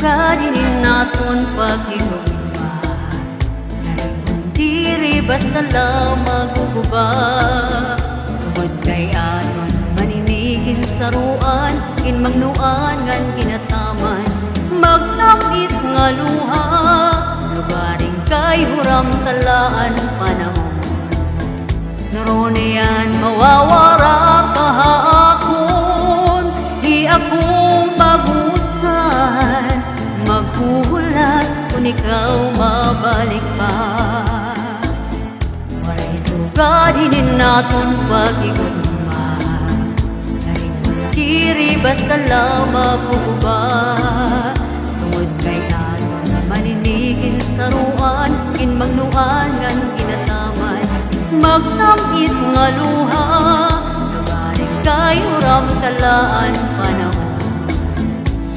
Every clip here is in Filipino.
Kadinin naton pag-inuman, diri basta lang maguguba. Tungod kay aton maninigin saruan, kinmangnuan ngan ginataman, magtapis nga luha, lugaring kay huram talaan panahon. Naronian mawawara kahapon, di ako magusan, maghuhulat kung ikaw mabalik pa. Waray sugadinin naton pag-igugma, kahit diri basta lang maguguba. Tungod kay aton maninigin saruan, kinmangnuan ngan ginataman, magtamis nga luha, lugaring kay huram talaan panahon.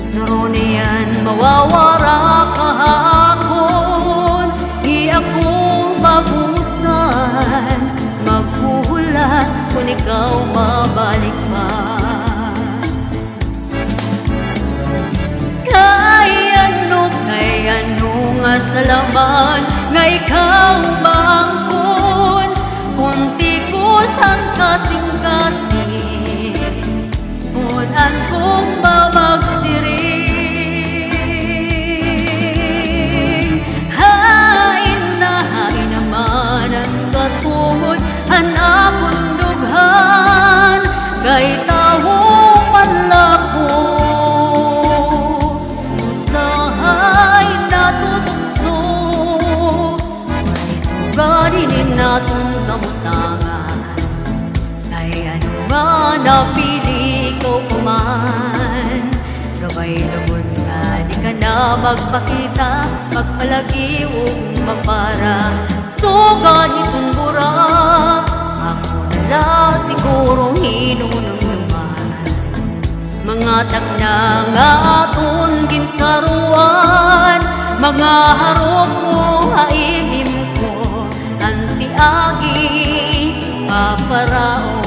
Naronian mawawara kahapon, di ako mabusan, maghuhulat kung ikaw mabalik pa. Kay ano nga salaman, nga ikaw bangkon, kunti ko san kasing-kasing, unan kong mamagsiring. Hain naman ang katungod, ang akong dughan, kay taho manlako. Gadinin natin kamutangan, ay ano nga napili ikaw kuman. Gabay labon nga di ka na magpakita, magpalagi o mapara. So ganitong bura, ako nala siguro hinunong naman. Mga takna nga aton ginsaruan, mga harap mo haimim agi paparaon.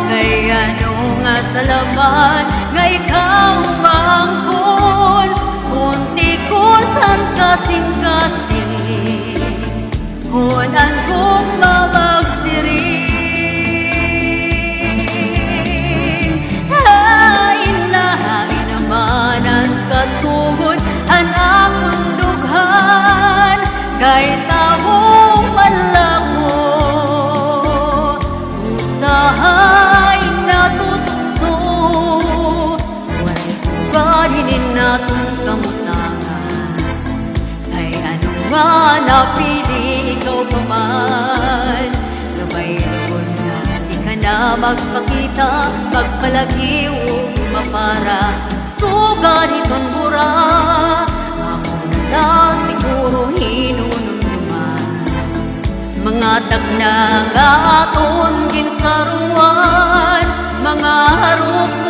Kay ano nga salaman, nga ikaw bangkon, kunti ko san kasing-kasing, hunan kong mamagsiring. Hain naman ang katungod, ang akong dughan, kay taong malako. Gadinin natin kamutangan, ay ano nga napili ikaw paman. Gabay labon nga di ka na magpakita, magpalagi o mapara. So ganitong bura, ako na siguro hinunong naman. Mga takna nga aton ginsaruan, mga harap